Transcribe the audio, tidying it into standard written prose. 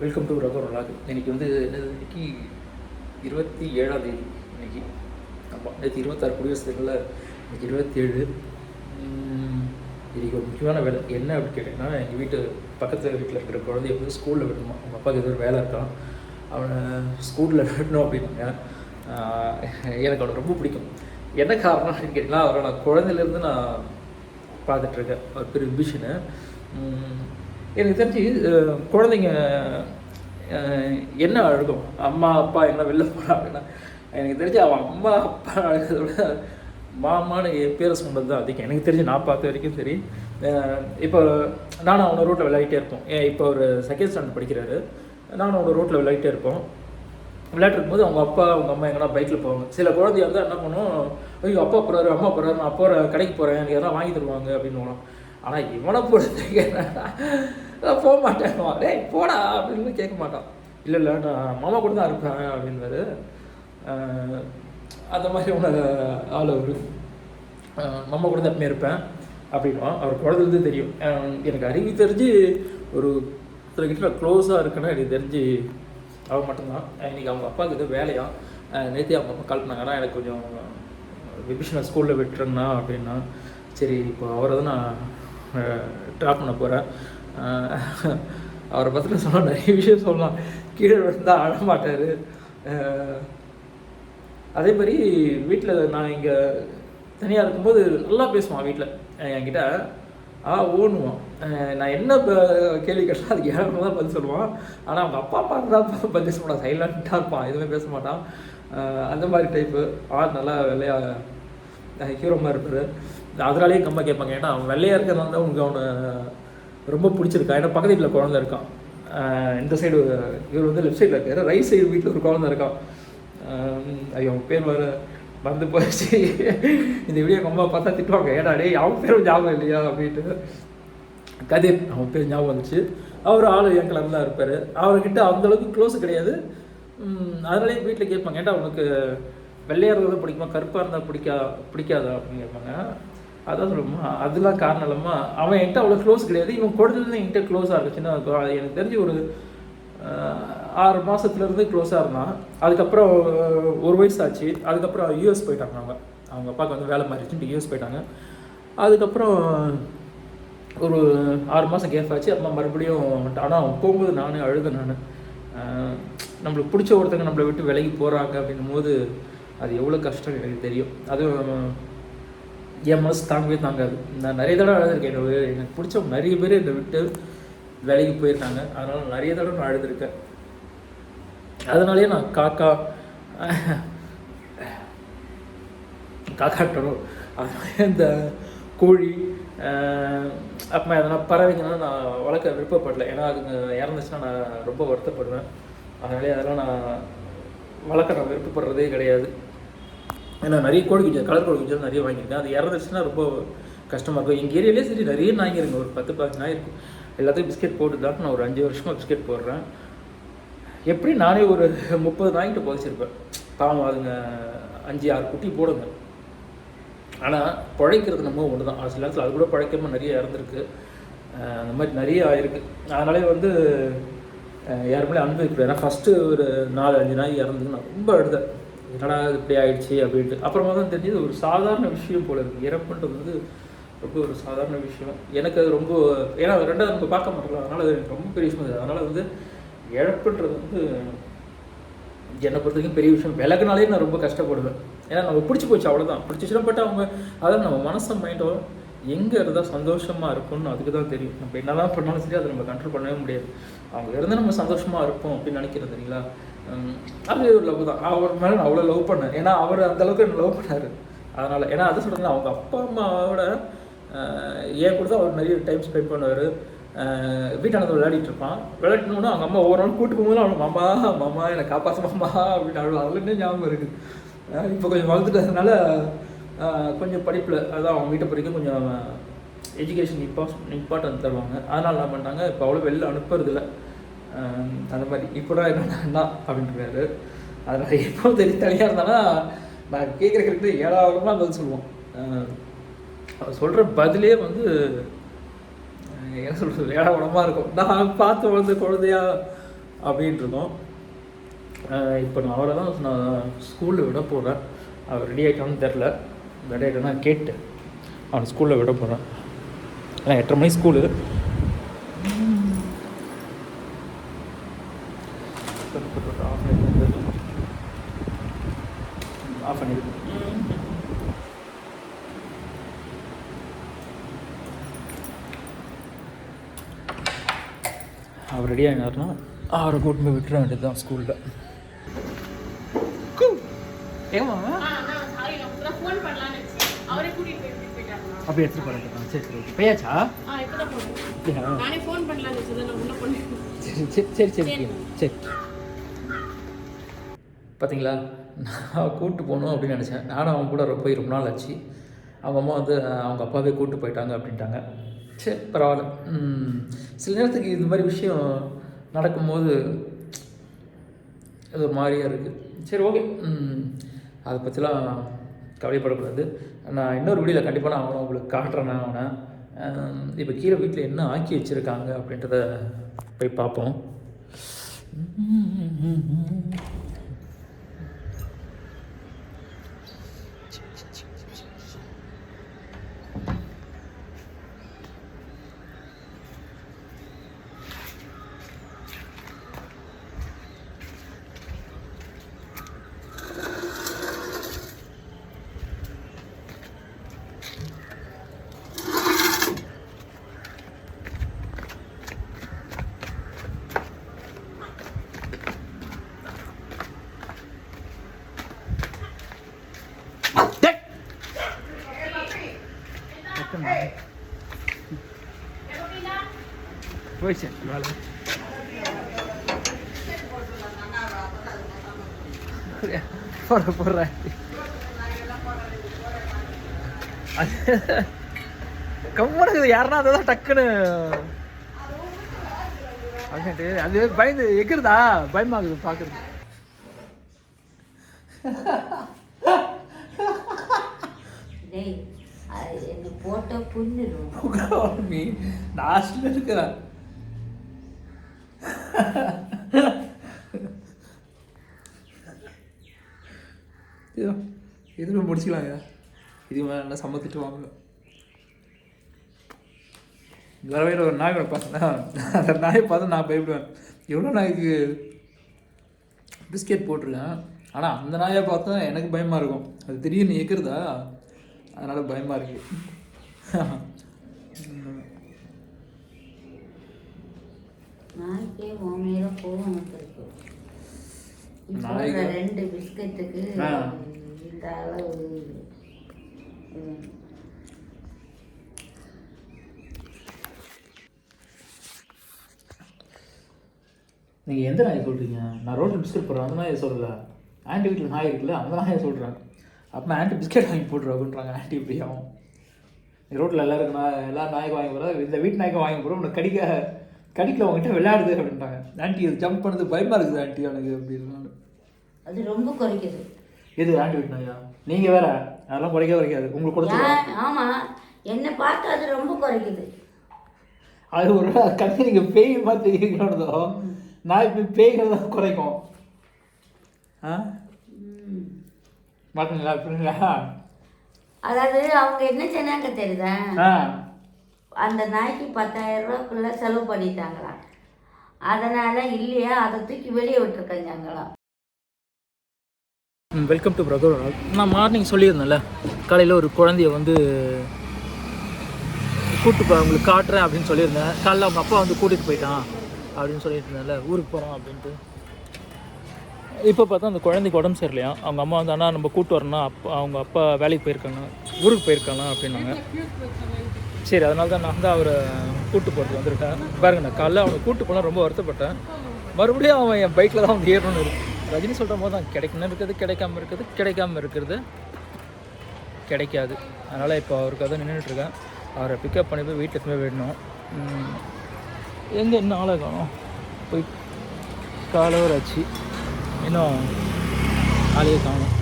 Welcome to rugger vlog. இன்றைக்கி வந்து என்னது, இன்றைக்கி 27ஆம் தேதி. இன்றைக்கி ஆமாம், நேற்று 26 குடியரசுல, இன்றைக்கி 27. இன்றைக்கி ஒரு முக்கியமான வேலை என்ன அப்படின்னு கேட்டிங்கன்னா, எங்கள் பக்கத்து வீட்டில் இருக்கிற குழந்தைய வந்து ஸ்கூலில் விடணுமா. அவங்க அப்பாவுக்கு ஏதோ ஒரு வேலை இருக்கான், அவனை ஸ்கூலில் விடணும் அப்படின்னாங்க. எனக்கு அவனை ரொம்ப பிடிக்கும். என்ன காரணம் அப்படின்னு கேட்டிங்கன்னா, அவரை நான் குழந்தையிலேருந்து நான் பார்த்துட்ருக்கேன். ஒரு பெரிய விஷயன்னு எனக்கு தெரிஞ்சு குழந்தைங்க என்ன அழுகும், அம்மா அப்பா என்ன வெளில போகிறான் அப்படின்னா, எனக்கு தெரிஞ்சு அவன் அம்மா அப்பா அழுகிறத விட மாமான்னு என் பேரை சொன்னது தான் அதிகம். எனக்கு தெரிஞ்சு நான் பார்த்த வரைக்கும் சரி. இப்போ நானும் அவனை ரோட்டில் விளையாடிட்டே இருப்போம். இப்போ ஒரு செகண்ட் ஸ்டாண்டர்ட் படிக்கிறாரு. நானும் அவனை ரோட்டில் விளையாடிட்டே இருப்போம். விளையாட்டுருக்கும்போது அவங்க அப்பா அவங்க அம்மா எங்கன்னா பைக்கில் போவாங்க. சில குழந்தைய வந்து என்ன பண்ணும், ஐயோ அப்பா போகிறாரு அம்மா போகிறாரு, நான் போகிறேன் கடைக்கு போகிறேன், எனக்கு எதனா வாங்கி தருவாங்க அப்படின்னு. ஆனால் இவனை பொறுத்த போக மாட்டேன், டேய் போடா அப்படின்னு கேட்க மாட்டான். இல்லை நான் மாமா கூட தான் இருப்பேன் அப்படின்வாரு. அந்த மாதிரி உனக்கு ஆள் அவர் மாமா கூட தான் எப்பவுமே இருப்பேன் அப்படின்வான். அவர் குழந்தைலேருந்து தெரியும். எனக்கு அறிவு தெரிஞ்சு ஒரு கிட்ட க்ளோஸாக இருக்குன்னா எனக்கு தெரிஞ்சு அவன் மட்டும்தான். இன்றைக்கி அவங்க அப்பாவுக்கு எதுவும் வேலையாக நேற்று அவங்க அப்பா கால் பண்ணாங்க. ஆனால் எனக்கு கொஞ்சம் விபிஷனை ஸ்கூலில் விட்டுருங்கண்ணா அப்படின்னா, சரி இப்போ அவரை தான் நான் ட்ராப் பண்ண போகிறேன். அவரை பற்றின சொன்னால் நிறைய விஷயம் சொல்லலாம். கீழே விழுந்தால் அழமாட்டார். அதே மாதிரி வீட்டில் நான் இங்கே தனியாக இருக்கும்போது நல்லா பேசுவான். வீட்டில் என்கிட்ட ஓணுவான். நான் என்ன கேள்வி கேட்டால் அதுக்கு ஏழை தான் பதில் சொல்லுவான். ஆனால் அவங்க அப்பா அம்மா தான் பதில் சொல்ல மாட்டான், சைலண்ட்டாக இருப்பான், எதுவுமே பேச மாட்டான். அந்த மாதிரி டைப்பு நல்லா வெள்ளையாக ஹீரோமாக இருப்பார். அதனாலேயே எங்கள் அம்மா கேட்பாங்க, ஏன்னா அவன் வெள்ளையாக இருக்கிறதுனால தான் உங்களுக்கு அவனை ரொம்ப பிடிச்சிருக்கா. ஏன்னா பக்கத்து வீட்டில் குழந்தை இருக்கான். இந்த சைடு இவர் வந்து லெஃப்ட் சைடில் இருக்கார், ரைட் சைடு வீட்டில் ஒரு குழந்தை இருக்கான். ஐயோ அவன் பேர் வந்து போயிடுச்சு. இந்த வீடியோ எங்கள் அம்மா பார்த்தா திட்டுவாங்க, ஏன்னா டே அவன் பேரும் ஞாபகம் இல்லையா அப்படின்ட்டு. கதிர் அவன் பேர் ஞாபகம் வந்துச்சு. அவர் ஆள் என் கலர் தான் இருப்பார். அவர்கிட்ட அந்தளவுக்கு க்ளோஸு கிடையாது. அதனாலே வீட்டில் கேட்பாங்க, ஏன்டா உனக்கு வெள்ளையாக இருக்கிறது பிடிக்குமா கருப்பாக இருந்தால் பிடிக்காதா அப்படின்னு கேட்பாங்க. அதான் சொல்லுமா, அதெல்லாம் காரணம் இல்லாமா அவன் என்கிட்ட அவ்வளோ க்ளோஸ் கிடையாது. இவன் குழந்தைலேருந்து என்கிட்ட க்ளோஸாக இருக்குச்சுன்னா எனக்கு தெரிஞ்சு ஒரு 6 மாதத்துலேருந்து க்ளோஸாக இருந்தான். அதுக்கப்புறம் 1 வயசு ஆச்சு. அதுக்கப்புறம் யூஎஸ் போயிட்டாங்க. அவங்க அப்பாவுக்கு வந்து வேலை மாறிடுச்சுட்டு யூஎஸ் போயிட்டாங்க. அதுக்கப்புறம் ஒரு 6 மாதம் கேப் ஆச்சு. அம்மா மறுபடியும். ஆனால் அவன் போகும்போது நானே அழுதேன். நம்மளுக்கு பிடிச்ச ஒருத்தங்க நம்மளை விட்டு விலகி போகிறாங்க அப்படின்னும் போது அது எவ்வளோ கஷ்டம் எனக்கு தெரியும். அதுவும் என் மனசு தாங்காது. நான் நிறைய தடவை அழுதுருக்கேன். எனக்கு பிடிச்சவங்க நிறைய பேர் என்னை விட்டு வேலைக்கு போயிருக்காங்க. அதனால் நிறைய தடவை நான் அழுதுருக்கேன். அதனாலேயே நான் காக்காட்டணும். அதனால இந்த கோழி அப்புறமா எதனா பறவைங்கன்னா நான் வளர்க்க விருப்பப்படலை. ஏன்னா அதுங்க இறந்துச்சுன்னா நான் ரொம்ப வருத்தப்படுவேன். அதனாலே அதெல்லாம் நான் வளர்க்க விருப்பப்படுறதே கிடையாது. ஏன்னா நிறைய கலர் கோழி நிறைய வாங்கியிருக்கேன். அது இறந்துச்சுன்னா ரொம்ப கஷ்டமாக இருக்கும். எங்கள் ஏரியாலே சரி நிறைய நாய்ங்க ஒரு 10-15 நாய் இருக்கும். எல்லாத்தையும் பிஸ்கெட் போட்டு தான் நான் ஒரு 5 வருஷமாக பிஸ்கெட் போடுறேன். எப்படி நானே ஒரு 30 நாய்கிட்ட புதைச்சிருப்பேன். பாவம் அதுங்க 5-6 குட்டி போடுங்க. ஆனால் பிழைக்கிறது நம்ம ஒன்று தான். சில நேரத்தில் அது கூட பிழைக்காமல் நிறைய இறந்துருக்கு. அந்த மாதிரி நிறைய ஆயிருக்கு. அதனாலே வந்து யாருமே அனுபவிக்கிறேன். ஏன்னா ஃபஸ்ட்டு ஒரு 4-5 நாய் இறந்துக்கு நான் ரொம்ப அழுதேன், என்னடா இப்படி ஆயிடுச்சு அப்படின்ட்டு. அப்புறமா தான் தெரிஞ்சது ஒரு சாதாரண விஷயம் போல இருக்குது. இறப்புன்றது வந்து ரொம்ப ஒரு சாதாரண விஷயம். எனக்கு அது ரொம்ப, ஏன்னா ரெண்டாவது நம்ம பார்க்க மாட்டோம், அதனால் அது எனக்கு ரொம்ப பெரிய விஷயம். அதனால் வந்து இழப்புன்றது வந்து என்னை பொறுத்த வரைக்கும் பெரிய விஷயம். விலகுனாலே நான் ரொம்ப கஷ்டப்படுவேன். ஏன்னா நம்ம பிடிச்சி போச்சு, அவ்வளோதான். பிடிச்சிச்சுன்னா பட் அவங்க அதாவது நம்ம மனசும் மைண்டும் எங்கே இருந்தால் சந்தோஷமாக இருக்கும்னு அதுக்கு தான் தெரியும். நம்ம என்னதான் பண்ணாலும் சரி அதை நம்ம கண்ட்ரோல் பண்ணவே முடியாது. அவங்க இருந்தால் நம்ம சந்தோஷமாக இருப்போம் அப்படின்னு நினைக்கிறது தெரியுங்களா. அது ஒரு லவ் தான். அவர் மேலே நான் அவ்வளோ லவ் பண்ணேன். ஏன்னா அவர் அந்தளவுக்கு என்ன லவ் பண்ணார். அதனால் ஏன்னா அதை சொல்கிறேன், அவங்க அப்பா அம்மாவோட ஏன் கூட தான் அவர் நிறைய டைம் ஸ்பெண்ட் பண்ணுவார். வீட்டானது விளையாடிட்டு இருப்பான். விளையாடணுன்னா அவங்க அம்மா ஒவ்வொரு நாள் கூட்டு போகும்போது அவனுக்கு மாமா என்னை காப்பாற்ற மாமா அப்படின்னு அவ்வளோ அதுலேருந்து ஞாபகம் இருக்குது. இப்போ கொஞ்சம் வளர்த்துட்டதுனால கொஞ்சம் படிப்பில் அதான் அவங்க வீட்டை பிடிக்கும் கொஞ்சம் எஜுகேஷன் இம்பார்ட்டன்ஸ் தருவாங்க. அதனால் என்ன பண்ணிட்டாங்க, இப்போ அவ்வளோ வெளில அனுப்புறதில்லை. அந்த மாதிரி இப்போ தான் என்னன்னா அப்படின்றாரு. அதனால் எப்போ தனியாக இருந்தானா நான் கேட்குற கரெக்டு 7ஆவதுமா பதில் சொல்லுவோம். அவர் சொல்கிற பதிலே வந்து என்ன சொல்கிறது, ஏழாவடமாக இருக்கும். நான் பார்த்து வளர்ந்த குழந்தையா அப்படின்ட்டு இருக்கோம். இப்போ நான் அவரை தான் நான் ஸ்கூலில் விட போகிறேன். அவர் ரெடி ஆகிட்டான்னு தெரில. ரெடி ஆகிட்டோன்னா கேட்டு அவனை ஸ்கூலில் விட போகிறேன். ஏன்னா 8:30 மணி ஸ்கூலு. ஆஃப் பண்ணிடு. அவர் ரெடி ஆகினார்னா அவரை கூட்டு போய் விட்டுற வேண்டியது தான் ஸ்கூலில். ஏமா அப்படி எடுத்துட்டு போகிறேன். சரி சரி ஓகே. பையாச்சா? சரி சரி சரி சரி சரி. பார்த்தீங்களா, நான் கூப்பிட்டு போகணும் அப்படின்னு நினச்சேன். நானும் அவங்க கூட போய் ரொம்ப நாள் ஆச்சு. அவங்க அம்மா வந்து அவங்க அப்பாவே கூப்பிட்டு போயிட்டாங்க அப்படின்ட்டாங்க. சரி பரவாயில்ல. சில நேரத்துக்கு இந்த மாதிரி விஷயம் நடக்கும்போது அது ஒரு மாதிரியாக இருக்குது. சரி ஓகே, அதை பற்றிலாம் கவலைப்படக்கூடாது. நான் இன்னொரு வீடியோவில் கண்டிப்பாக நான் அவனை உங்களுக்கு காட்டுறேன். நான் அவனை இப்போ கீழே வீட்டில் என்ன ஆக்கி வச்சுருக்காங்க அப்படின்றத போய் பார்ப்போம். போயிடுச்சு வேலை. போடுறேன் கம்மனுக்கு யாருன்னா அதான் டக்குன்னு அது பயந்து எக்கிறதா பயமாகுது பாக்குறது. போட்டோ புண்ணிடும் நீ லாஸ்ட்ல இருக்கிற எதுவுமே முடிச்சுக்கலாங்க. இது மேலே நல்லா சம்மத்திட்டு வாங்க. வேற வேறு ஒரு நாய் பார்த்தேன்னா அந்த நாயை பார்த்து நான் பயப்படுவேன். எவ்வளோ நாய்க்கு பிஸ்கெட் போட்டிருக்கேன், ஆனால் அந்த நாயை பார்த்தா எனக்கு பயமாக இருக்கும். அது திடீர்னு எக்கிறதா, அதனால் பயமாக இருக்கு. நாய்க்கே உண்மையில கோவம் இருக்கு. இப்போ 2 பிஸ்கெட்டுக்கு இந்த அளவு. நீங்கள் எந்த நாயை சொல்கிறீங்க? நான் ரோட்டில் பிஸ்கெட் போடுறேன் அந்த நாயை சொல்லலை. ஆண்டி வீட்டில் நாய் இருக்குல்ல அந்த நாயை சொல்கிறேன். அப்போ ஆண்டி பிஸ்கெட் வாங்கி போட்டுரு அப்படின்றாங்க. ஆண்டி இப்படியாகும் ரோட்டில் எல்லாருக்கும் எல்லா நாய்க்கும் வாங்கி போகிறோம், இந்த வீட்டு நாய்க்கும் வாங்கி போகிறோம், உனக்கு கடிக்கல உங்ககிட்ட விளையாடுது அப்படின்ட்டாங்க. ஆண்டி அது ஜம்ப் பண்ணுறது பயமாக இருக்குது ஆண்டி எனக்கு அப்படின்னு. அது ரொம்ப குறைக்குது. எது ஆண்டி வீட்டு நாயா? நீங்கள் வேற அதெல்லாம் குறைக்காது. உங்களுக்கு கொடுத்து ஆமாம், என்னை பார்த்து அது ரொம்ப குறைக்குது. அது ஒரு கண்ணு நீங்கள் பேய் பார்த்து இருக்கிறதோ நாய் போய் பேய்கள் தான் குறைக்கும். மாட்டீங்களா அப்படிங்களா? அதாவது அவங்க என்ன சொன்னாங்க தெரியுதா, அந்த நாய்க்கு 10,000 ரூபாய்க்குள்ள செலவு பண்ணிட்டாங்களாம். அதனால இல்லையா அதை தூக்கி வெளியே விட்டுருக்காங்களாம். Welcome to brother. நான் மார்னிங் சொல்லியிருந்தேன்ல, காலையில் ஒரு குழந்தைய வந்து கூப்பிட்டு அவங்களுக்கு காட்டுறேன் அப்படின்னு சொல்லியிருந்தேன். காலையில் அவங்க அப்பா வந்து கூட்டிகிட்டு போயிட்டான் அப்படின்னு சொல்லிட்டு இருந்தேன்ல, ஊருக்கு போகிறோம் அப்படின்ட்டு. இப்போ பார்த்தா அந்த குழந்தைக்கு உடம்பு சரியில்லையா. அவங்க அம்மா வந்து ஆனால் நம்ம கூப்பிட்டு வரணும்னா அவங்க அப்பா வேலைக்கு போயிருக்காங்க, ஊருக்கு போயிருக்காங்க அப்படின்னாங்க. சரி, அதனால தான் நான் வந்து அவரை கூப்பிட்டு போகிறது வந்திருக்கேன். பாருங்க, நான் காலைல அவனை கூப்பிட்டு போனால் ரொம்ப வருத்தப்பட்டேன். மறுபடியும் அவன் என் பைக்கில் தான் வந்து ஏறணும்னு இருக்கு. ரஜினி சொல்கிற போது தான் கிடைக்கணும் இருக்குது, கிடைக்காம இருக்கிறது கிடைக்காது. அதனால் இப்போ அவருக்காக தான் நின்றுட்டுருக்கேன். அவரை பிக்கப் பண்ணி போய் வீட்டில் போய் விடணும். எங்கே இன்னும் ஆளை காணும், போய் காலவர் ஆச்சு, இன்னும் ஆளையே காணும்.